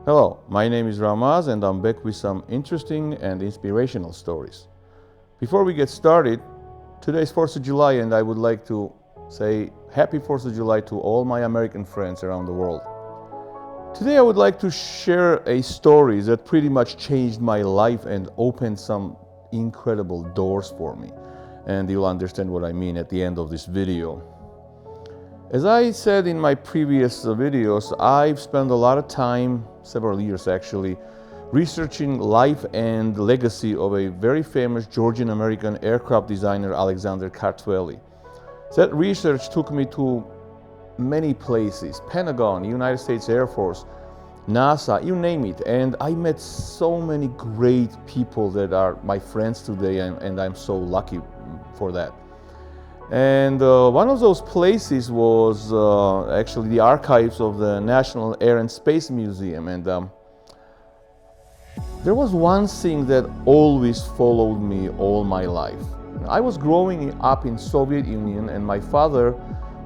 Hello, my name is Ramaz and I'm back with some interesting and inspirational stories. Before we get started, today is 4th of July and I would like to say Happy 4th of July to all my American friends around the world. Today I would like to share a story that pretty much changed my life and opened some incredible doors for me. And you'll understand what I mean at the end of this video. As I said in my previous videos, I've spent a lot of time, several years actually, researching life and legacy of a very famous Georgian American aircraft designer, Alexander Kartveli. That research took me to many places, Pentagon, United States Air Force, NASA, you name it. And I met so many great people that are my friends today, and I'm so lucky for that. And one of those places was actually the archives of the National Air and Space Museum. And there was one thing that always followed me all my life. I was growing up in Soviet Union, and my father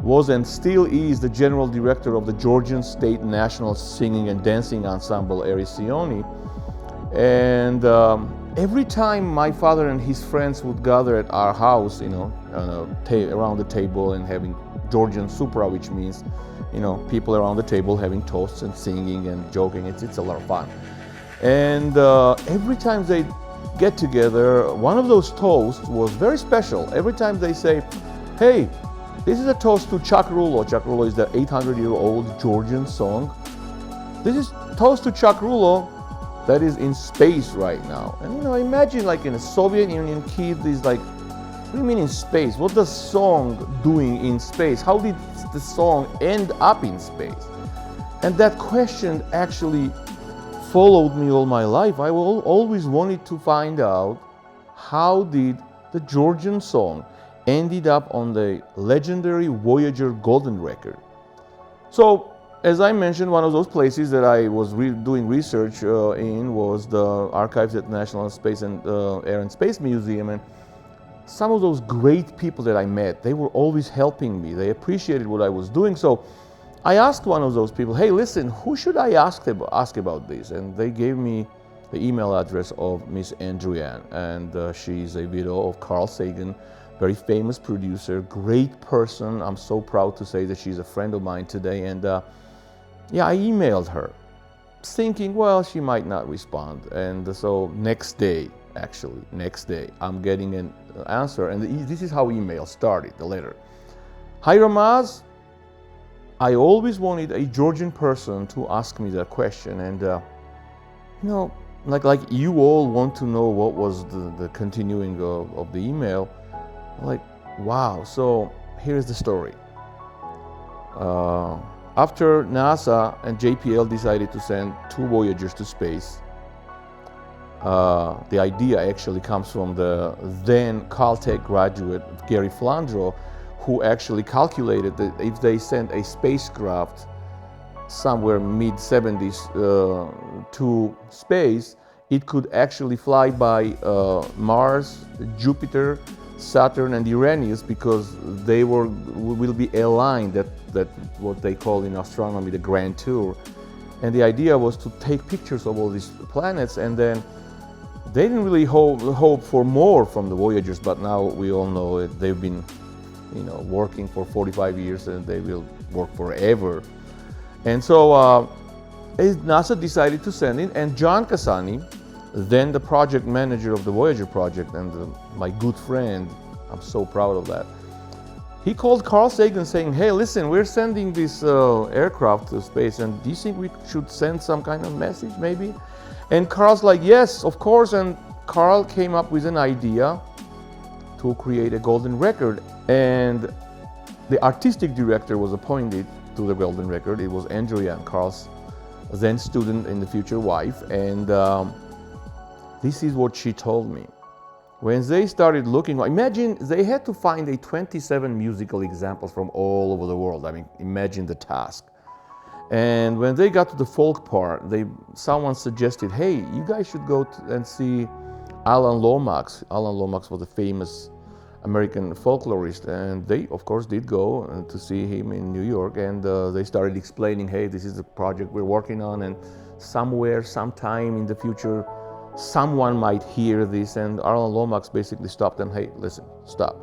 was and still is the general director of the Georgian State National Singing and Dancing Ensemble, Erisioni. And every time my father and his friends would gather at our house, around the table and having Georgian supra, which means, people around the table having toasts and singing and joking. It's a lot of fun. And every time they get together, one of those toasts was very special. Every time they say, hey, this is a toast to Chakrulo. Chakrulo is the 800-year-old Georgian song. This is toast to Chakrulo that is in space right now. And imagine like in a Soviet Union kid is like, what do you mean in space? What the song doing in space? How did the song end up in space? And that question actually followed me all my life. I always wanted to find out how did the Georgian song ended up on the legendary Voyager Golden Record. So, as I mentioned, one of those places that I was doing research in was the archives at National Space and Air and Space Museum. And some of those great people that I met, they were always helping me. They appreciated what I was doing. So I asked one of those people, hey, listen, who should I ask about this? And they gave me the email address of Miss Andrian. And she's a widow of Carl Sagan, very famous producer, great person. I'm so proud to say that she's a friend of mine today. And I emailed her thinking, well, she might not respond. And so next day, I'm getting an answer. And this is how email started, the letter. Hi, Ramaz. I always wanted a Georgian person to ask me that question. And, like you all want to know what was the continuing of the email. Like, wow. So here's the story. After NASA and JPL decided to send 2 Voyagers to space, the idea actually comes from the then Caltech graduate Gary Flandro, who actually calculated that if they sent a spacecraft somewhere mid-70s to space, it could actually fly by Mars, Jupiter, Saturn and Uranus, because they will be aligned, that what they call in astronomy the Grand Tour. And the idea was to take pictures of all these planets, and then they didn't really hope for more from the Voyagers, but now we all know it. They've been working for 45 years and they will work forever. And so NASA decided to send in, and John Cassani, then the project manager of the Voyager project and my good friend, I'm so proud of that. He called Carl Sagan saying, hey, listen, we're sending this aircraft to space, and do you think we should send some kind of message maybe? And Carl's like, yes, of course. And Carl came up with an idea to create a golden record. And the artistic director was appointed to the golden record. It was Andrea, Carl's then student and the future wife. And this is what she told me. When they started looking, imagine they had to find 27 musical examples from all over the world. I mean, imagine the task. And when they got to the folk part, someone suggested, hey, you guys should go and see Alan Lomax. Alan Lomax was a famous American folklorist, and they of course did go to see him in New York, and they started explaining, hey, this is a project we're working on, and somewhere, sometime in the future, someone might hear this. And Arlen Lomax basically stopped them, hey, listen, stop.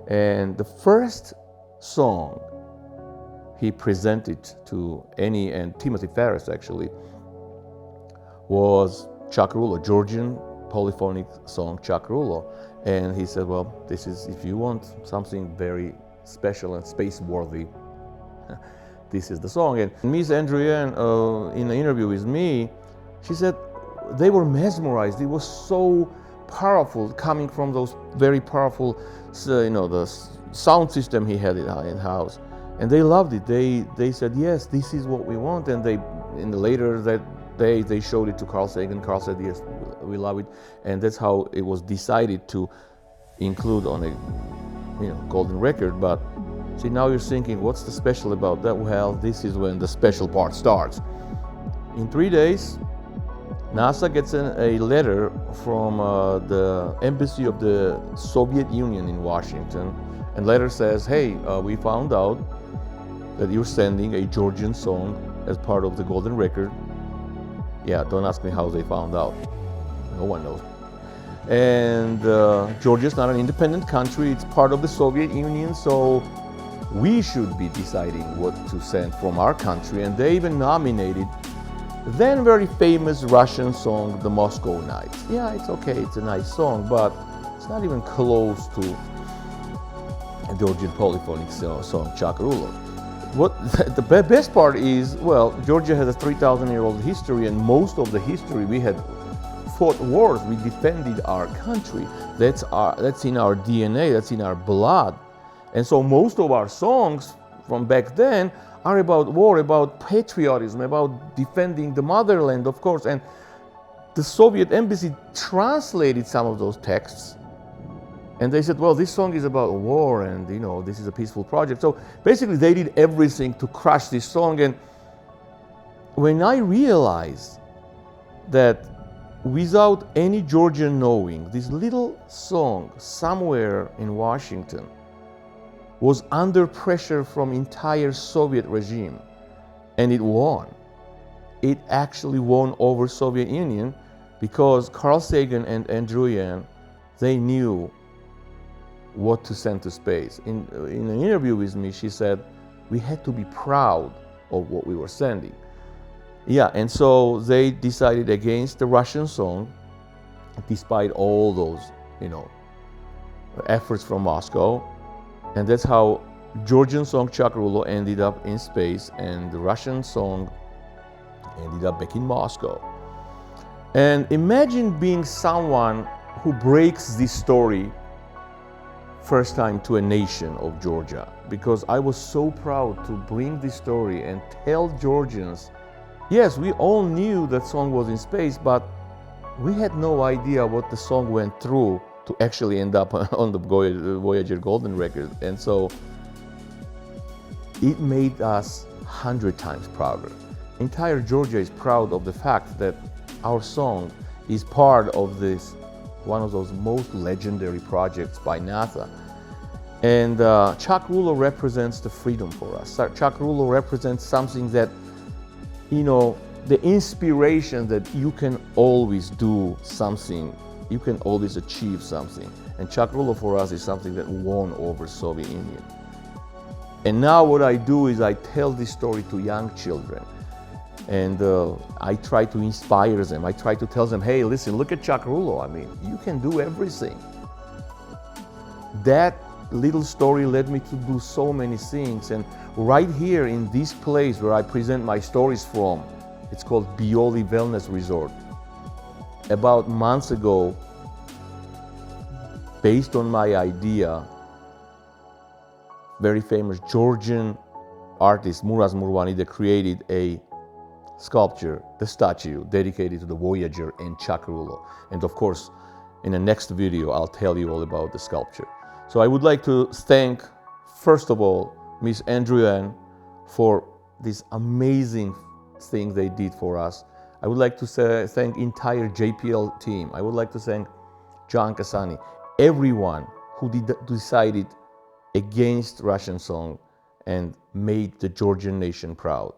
And the first song he presented to Annie and Timothy Ferris actually was Chakrulo, Georgian polyphonic song Chakrulo. And he said, well, this is, if you want something very special and space-worthy, this is the song. And Miss Andrienne, in an interview with me, she said they were mesmerized. It was so powerful, coming from those very powerful, the sound system he had in house. And they loved it. They said, yes, this is what we want. And in the later that day, they showed it to Carl Sagan. Carl said, yes, we love it. And that's how it was decided to include on a golden record. But see, now you're thinking, what's the special about that? Well, this is when the special part starts. In 3 days, NASA gets a letter from the embassy of the Soviet Union in Washington. And letter says, hey, we found out that you're sending a Georgian song as part of the golden record. Yeah, don't ask me how they found out. No one knows. And Georgia's not an independent country. It's part of the Soviet Union, so we should be deciding what to send from our country. And they even nominated then very famous Russian song, The Moscow Nights. Yeah, it's okay, it's a nice song, but it's not even close to a Georgian polyphonic song, Chakrulo. What the best part is, well, Georgia has a 3,000-year-old history, and most of the history we had fought wars. We defended our country. That's in our DNA. That's in our blood. And so most of our songs from back then are about war, about patriotism, about defending the motherland, of course. And the Soviet embassy translated some of those texts. And they said, well, this song is about war, and this is a peaceful project. So basically they did everything to crush this song. And when I realized that without any Georgian knowing, this little song somewhere in Washington was under pressure from entire Soviet regime, and it won. It actually won over Soviet Union because Carl Sagan and Andrienne, they knew what to send to space. In an interview with me, she said, we had to be proud of what we were sending. Yeah, and so they decided against the Russian song, despite all those, efforts from Moscow. And that's how Georgian song Chakrulo ended up in space, and the Russian song ended up back in Moscow. And imagine being someone who breaks this story first time to a nation of Georgia, because I was so proud to bring this story and tell Georgians, yes, we all knew that song was in space, but we had no idea what the song went through to actually end up on the Voyager golden record. And so it made us 100 times prouder. Entire Georgia is proud of the fact that our song is part of this, one of those most legendary projects by NASA. And Chakrulo represents the freedom for us. Chakrulo represents something that, the inspiration that you can always do something, you can always achieve something. And Chakrulo for us is something that won over Soviet Union. And now what I do is I tell this story to young children. And I try to inspire them. I try to tell them, hey, listen, look at Chakrulo. I mean, you can do everything. That little story led me to do so many things. And right here in this place where I present my stories from, it's called Bioli Wellness Resort. About months ago, based on my idea, very famous Georgian artist Muraz Murvanidze created a sculpture, the statue dedicated to the Voyager and Chakrulo. And of course, in the next video, I'll tell you all about the sculpture. So I would like to thank, first of all, Miss Andrienne for this amazing thing they did for us. I would like to thank entire JPL team. I would like to thank John Cassani, everyone who decided against Russian song and made the Georgian nation proud.